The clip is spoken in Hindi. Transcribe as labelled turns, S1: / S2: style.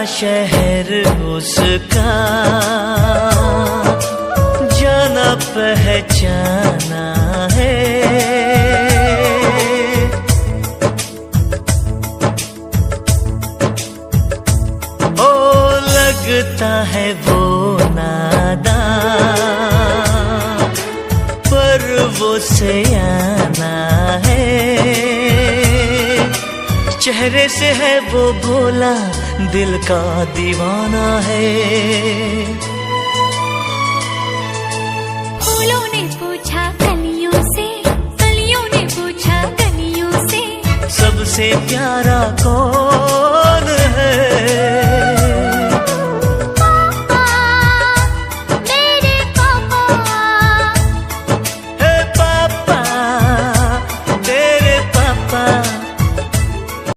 S1: शहर उसका, जाना पहचाना है। ओ लगता है वो नादान, पर वो सयाना है। चेहरे से है वो भोला, दिल का दीवाना है।
S2: फूलों ने पूछा कलियों से, कलियों ने पूछा कलियों से,
S1: सबसे प्यारा कौन